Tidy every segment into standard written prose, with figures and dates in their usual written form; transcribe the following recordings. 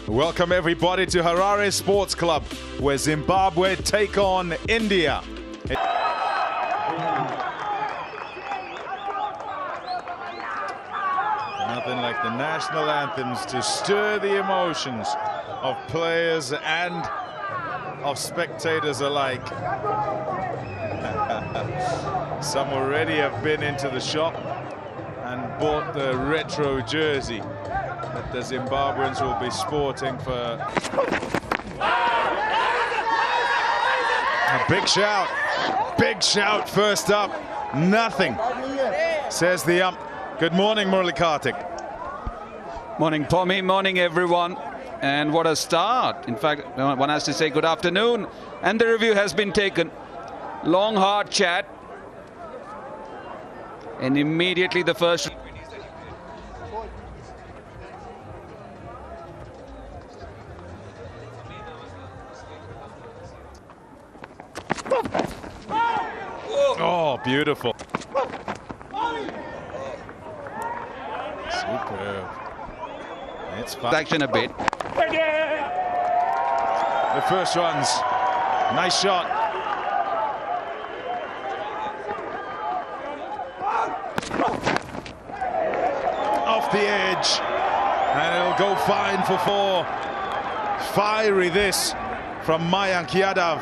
Welcome everybody to Harare Sports Club, where Zimbabwe take on India. Nothing like the national anthems to stir the emotions of players and of spectators alike. Some already have been into the shop and bought the retro jersey that the Zimbabweans will be sporting for a big shout first up. Nothing, says the ump. Good morning, Murali Kartik. Morning, Pommy. Morning, everyone. And what a start. In fact, one has to say good afternoon. And the review has been taken. Long, hard chat. And immediately the first... Oh, beautiful. Superb. It's fun. Action a bit. The first runs. Nice shot. Off the edge. And it'll go fine for 4. Fiery this from Mayank Yadav.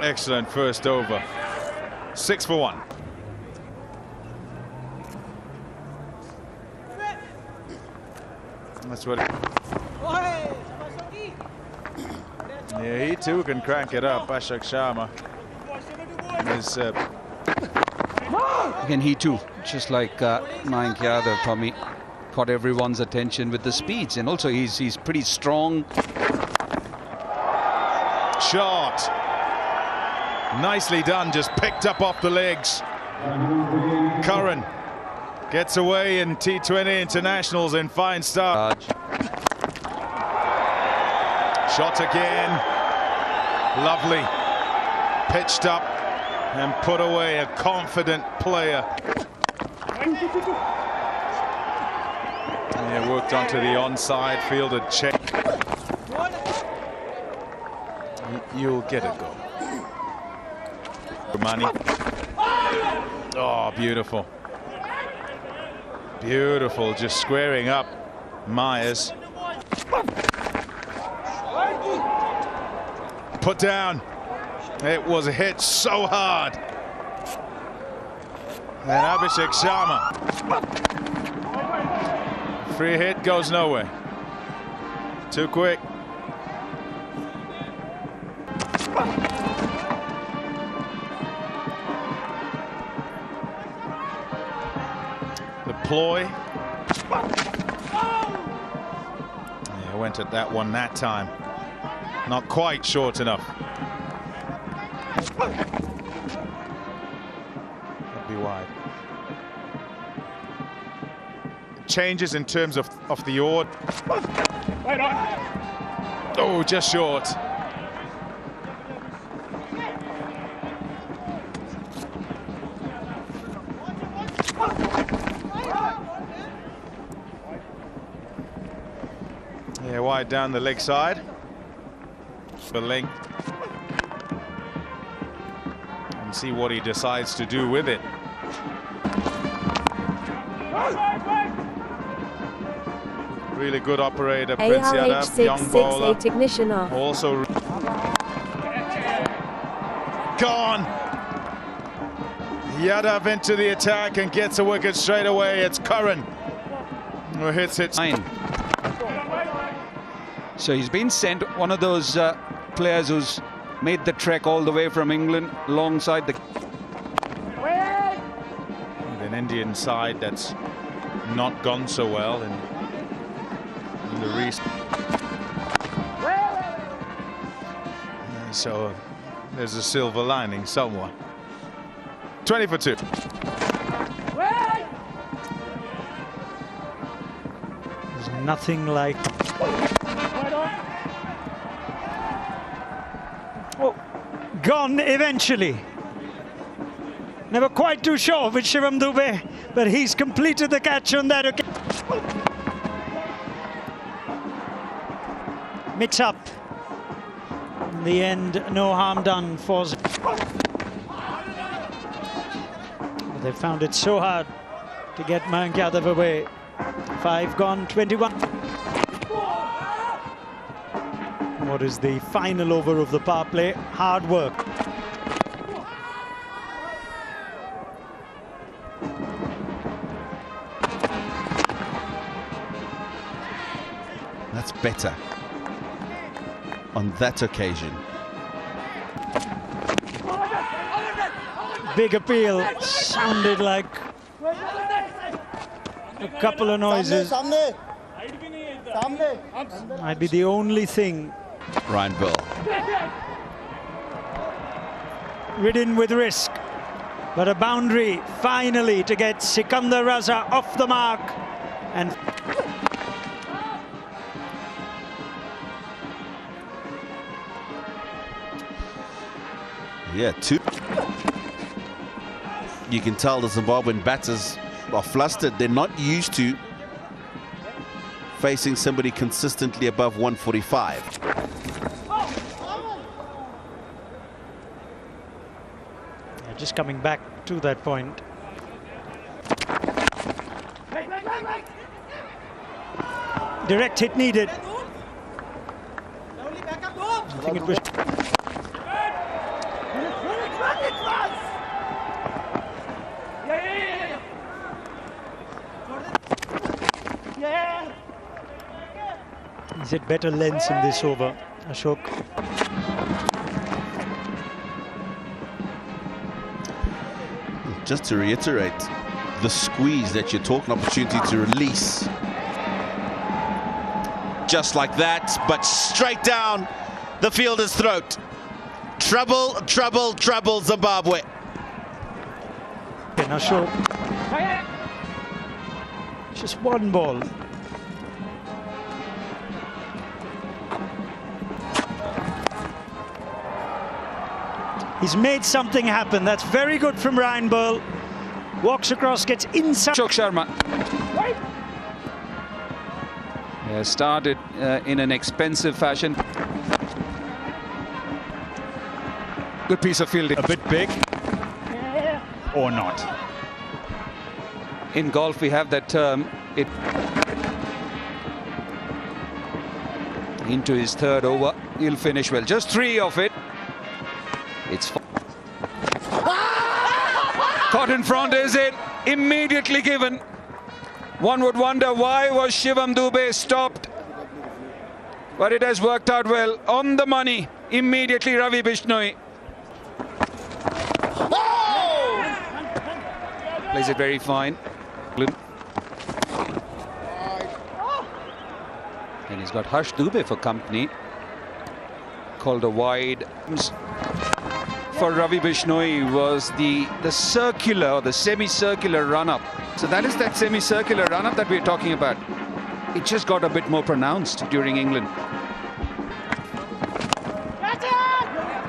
Excellent first over. 6 for 1. That's what. Yeah, he too can crank it up. Ashok Sharma is. Again, he too, just like Mayank Yadav, Tommy, caught everyone's attention with the speeds, and also he's pretty strong. Shot. Nicely done, just picked up off the legs. Curran gets away in T20 internationals in fine style. Shot again. Lovely. Pitched up and put away, a confident player. Yeah, worked onto the onside, fielded check. You'll get a go. Money. Oh, beautiful. Beautiful, just squaring up Myers. Put down. It was hit so hard. And Abhishek Sharma. Free hit goes nowhere. Too quick. The ploy. Yeah, went at that one that time. Not quite short enough. That'd be wide. Changes in terms of the order. Oh, just short. Yeah, wide down the leg side. For length. And see what he decides to do with it. Really good operator, Prince Yadav, young bowler. Also gone. Yadav into the attack and gets a wicket straight away. It's Curran who hits it. So he's been sent, one of those players who's made the trek all the way from England alongside the... With an Indian side that's not gone so well in the recent. So there's a silver lining somewhere. 20 for 2. There's nothing like... Oh, gone eventually. Never quite too sure with Shivam Dube, but he's completed the catch on that occasion. Mix up. In the end, no harm done for they found it so hard to get Mayank Yadav away. 5 gone, 21. What is the final over of the power play? Hard work. That's better on that occasion. Big appeal, sounded like a couple of noises. Might be the only thing. Ryan Bell. Ridden with risk, but a boundary finally to get Sikandar Raza off the mark. And Yeah, 2. You can tell the Zimbabwean batters are flustered. They're not used to facing somebody consistently above 145. just coming back to that point. Direct hit needed. I think it was. Is it better lengths in this over, Ashok? Just to reiterate, the squeeze that you're talking, opportunity to release. Just like that, but straight down the fielder's throat. Trouble, trouble, trouble, Zimbabwe. Okay, now Ashok. Just one ball. He's made something happen. That's very good from Ryan Burl. Walks across, gets inside. Ashok Sharma. Started in an expensive fashion. Good piece of fielding. A bit big or not. In golf, we have that term. Into his third over, he'll finish well. Just 3 of it. It's caught in front, is it? Immediately given. One would wonder why was Shivam Dube stopped. But it has worked out well. On the money, immediately Ravi Bishnoi. Plays it very fine. And he's got Harsh Dube for company. Called a wide. For Ravi Bishnoi was the circular or the semicircular run-up. So that is that semicircular run-up that we're talking about. It just got a bit more pronounced during England.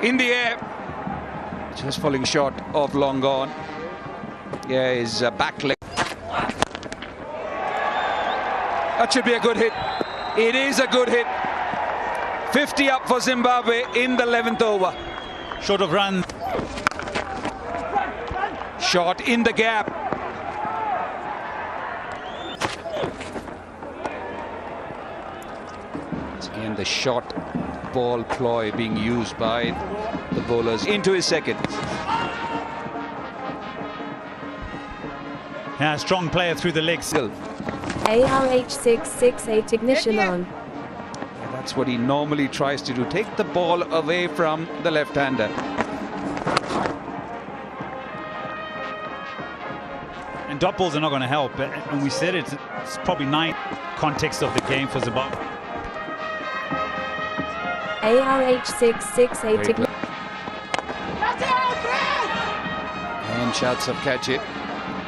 In the air. Just falling short of long gone. Yeah, his back leg. That should be a good hit. It is a good hit. 50 up for Zimbabwe in the 11th over. Short of run. Shot in the gap. It's again the short ball ploy being used by the bowlers into his second. Yeah, strong player through the legs. Still. ARH668 ignition on. That's what he normally tries to do. Take the ball away from the left-hander. And dot balls are not going to help. And we said it's probably 9 context of the game for Zimbabwe. ARH668 ignition. And shouts of catch it.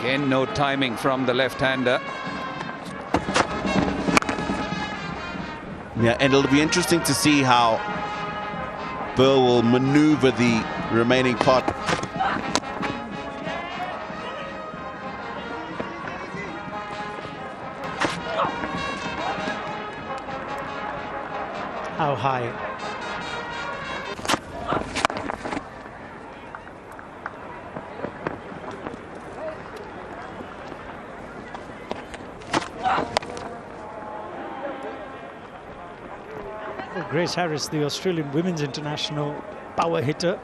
Again, no timing from the left-hander. Yeah, and it'll be interesting to see how Burl will maneuver the remaining part. how high. Grace Harris, the Australian women's international power hitter.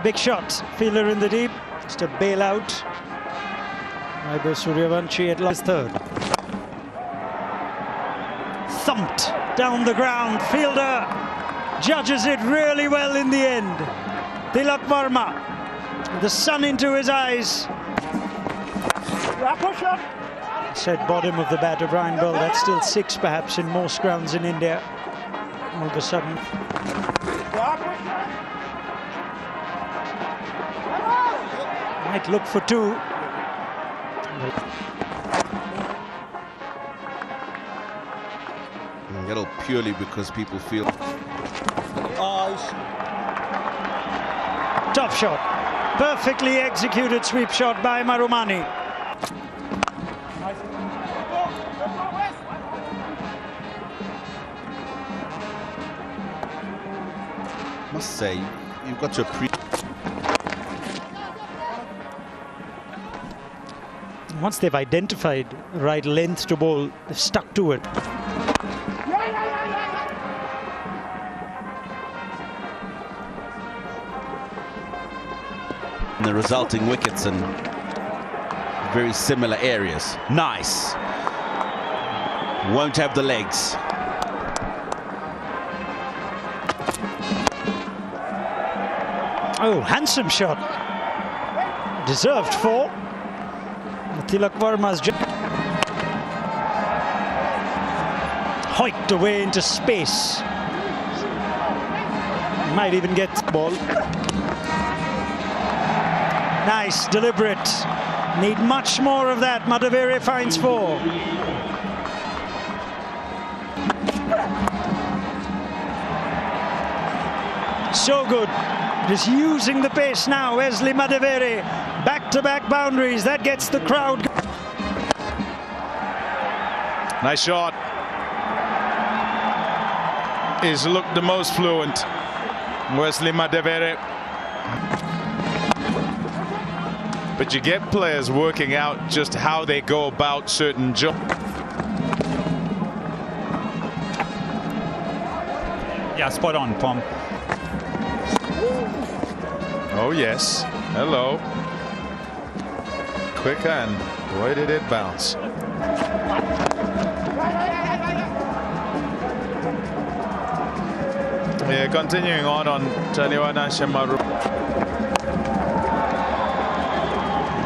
Big shot, fielder in the deep, just a bailout. Vaibhav Suryavanshi at last third. Thumped down the ground, fielder judges it really well in the end. Tilak Varma, the sun into his eyes. Said bottom of the bat of Ryan Bell, that's still 6 perhaps in most grounds in India. All of a sudden. Might look for 2. That'll purely because people feel. Top shot. Perfectly executed sweep shot by Marumani. Must say, you've got to appreciate. Once they've identified the right length to bowl, they've stuck to it. And the resulting wickets in very similar areas. Nice. Won't have the legs. Oh, handsome shot. Deserved 4. Tilak Varma's hoiked away into space. Might even get the ball. Nice, deliberate. Need much more of that. Madaveri finds 4. So good. Just using the pace now. Wesley Madaveri. Back-to-back boundaries. That gets the crowd. Nice shot. He's looked the most fluent. Wesley Madaveri. But you get players working out just how they go about certain jobs. Yeah, spot on, Tom. Oh yes, hello. Quick hand, where did it bounce? Yeah, continuing on Taliwana Shemaru.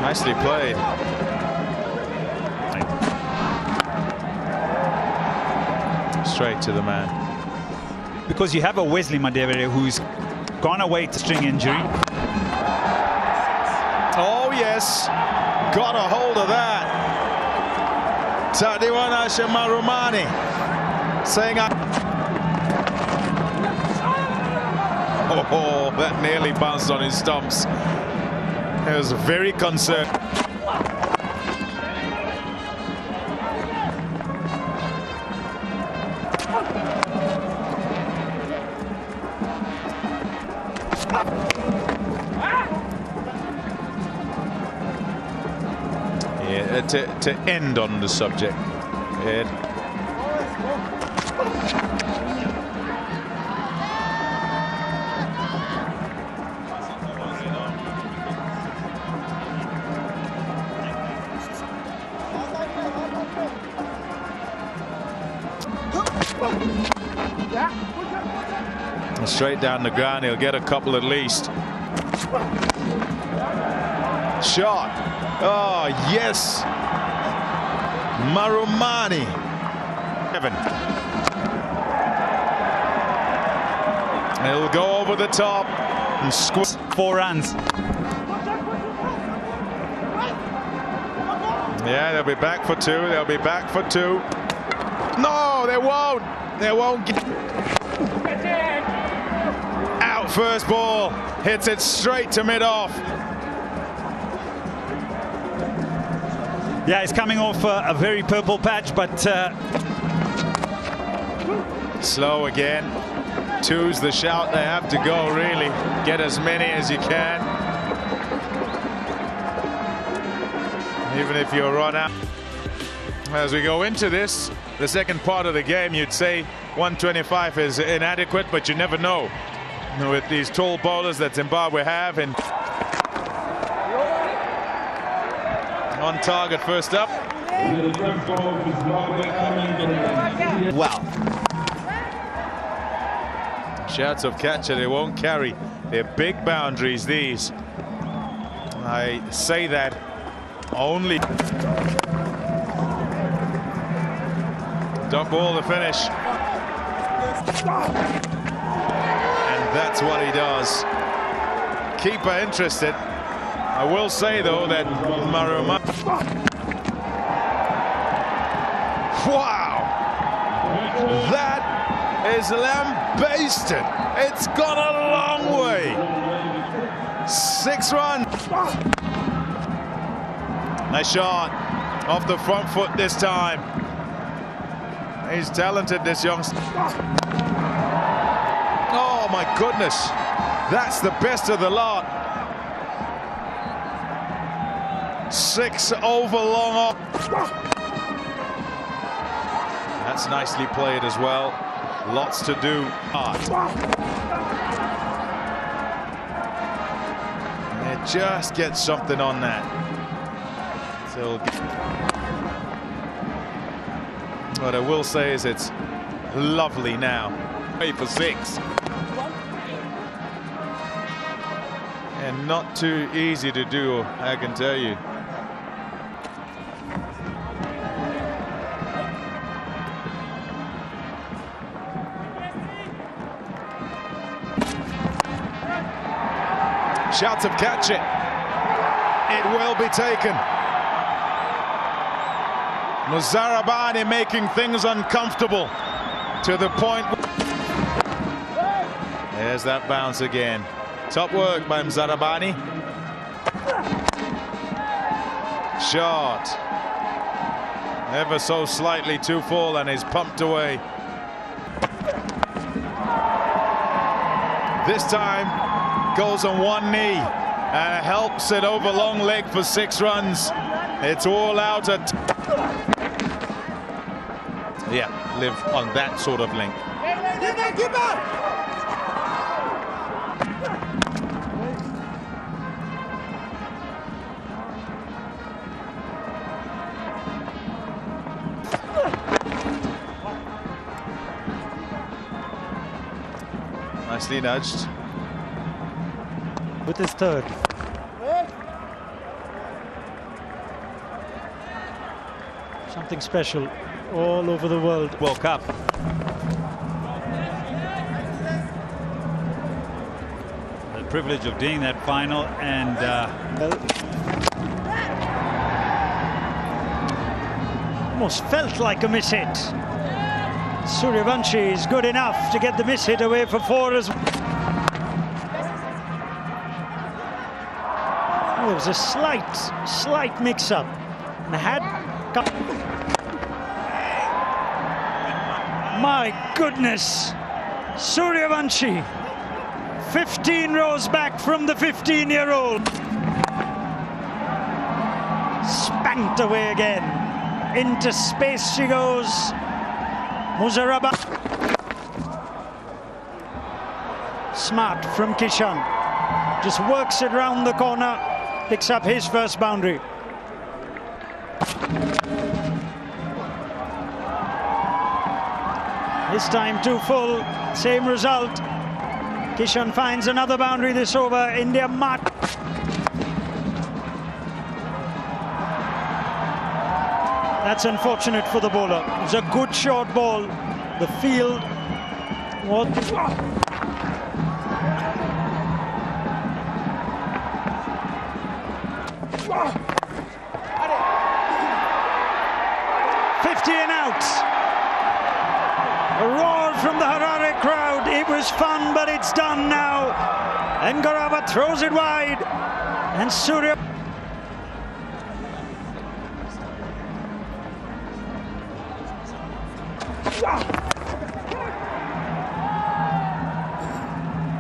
Nicely played. Straight to the man. Because you have a Wesley Madaveri who's gone away to string injury. Oh yes, got a hold of that. Tadiwana Shemarumani saying, oh, that nearly bounced on his stumps. He was very concerned. Yeah, to end on the subject, Ed. Straight down the ground, he'll get a couple at least. Shot. Oh, yes. Marumani. Kevin. He'll go over the top and squeeze. 4 runs. Yeah, they'll be back for 2. They'll be back for 2. No, they won't. They won't get out. First ball hits it straight to mid-off. Yeah, it's coming off a very purple patch, but Slow again. Two's the shout. They have to go, really. Get as many as you can. Even if you run out. As we go into this, the second part of the game, you'd say 125 is inadequate, but you never know. With these tall bowlers that Zimbabwe have. And on target first up. Well. Shouts of catcher, they won't carry. They're big boundaries, these. I say that only. Dot ball to finish. And that's what he does. Keeper interested. I will say, though, that Maruma. Wow! That is lambasted. It's gone a long way. 6 runs. Nice shot off the front foot this time. He's talented, this youngster. Oh my goodness, that's the best of the lot. 6 over long off. That's nicely played as well. Lots to do. And just get something on that. So, what I will say is it's lovely now. For 6. And not too easy to do, I can tell you. Shouts of catch it. It will be taken. Muzarabani making things uncomfortable to the point. There's that bounce again. Top work by Muzarabani. Shot. Ever so slightly too full and is pumped away. This time goes on one knee and helps it over long leg for 6 runs. It's all out at. Yeah, live on that sort of length. Nicely nudged. With his third. Something special all over the world. World Cup. The privilege of doing that final, and almost felt like a miss hit. Suryavanshi is good enough to get the miss hit away for 4 as well. There was a slight mix-up, and had. My goodness, Suryavanshi, 15 rows back from the 15-year-old. Spanked away again. Into space she goes. Muzarabani. Smart from Kishan. Just works it round the corner. Picks up his first boundary. This time too full, same result. Kishan finds another boundary this over. India mark. That's unfortunate for the bowler. It was a good short ball. The field was. 50 and out. A roar from the Harare crowd. It was fun, but it's done now. And Garava throws it wide. And Surya.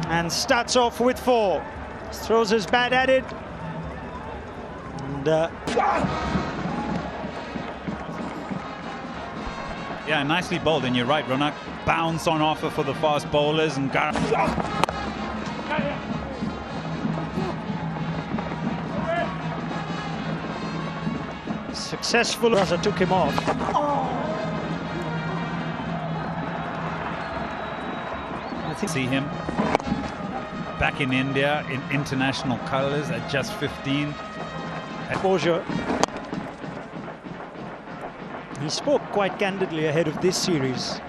and starts off with 4. Throws his bat at it. And yeah, nicely bowled, and you're right, Ronak. Bounce on offer for the fast bowlers, and successful. Raza took him off. I think see him back in India in international colours at just 15. Exposure. He spoke quite candidly ahead of this series.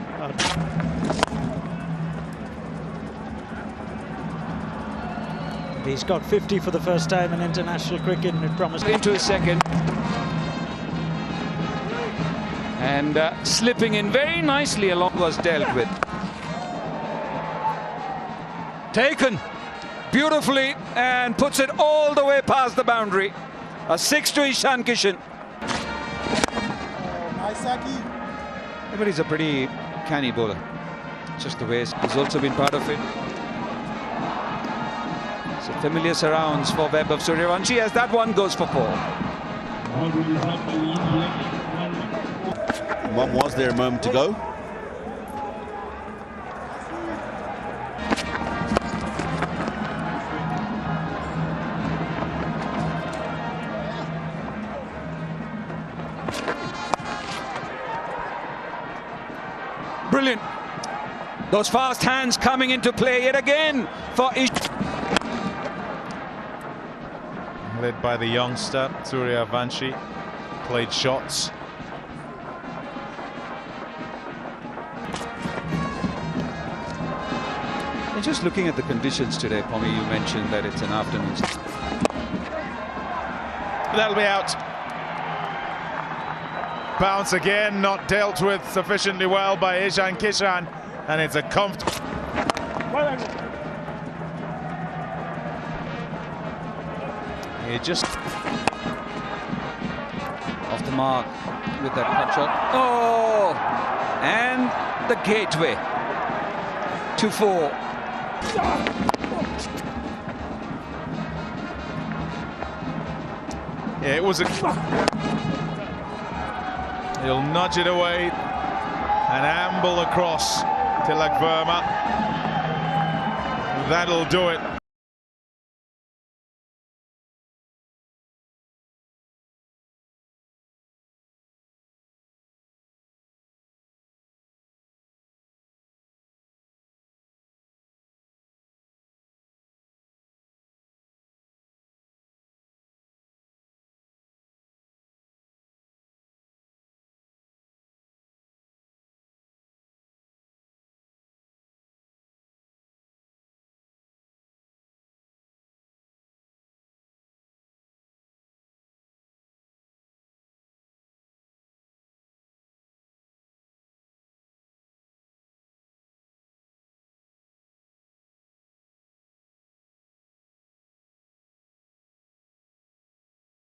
He's got 50 for the first time in international cricket, and it promises. Into a second. And slipping in very nicely along was dealt with. Taken beautifully and puts it all the way past the boundary. A 6 to Ishan Kishan. But he's a pretty canny bowler. Just the way he's also been part of it. So familiar surrounds for Vaibhav Suryavanshi as that one goes for 4. Was there a moment to go? Brilliant. Those fast hands coming into play yet again for Ish. Led by the youngster, Suryavanshi. Played shots. And just looking at the conditions today, Pommy, you mentioned that it's an afternoon. That'll be out. Bounce again, not dealt with sufficiently well by Ishan Kishan, and it's a comfortable. He just Off the mark with that cut shot. Oh, and the gateway to 4. Yeah, it was a. He'll nudge it away and amble across Tilak Verma. That'll do it.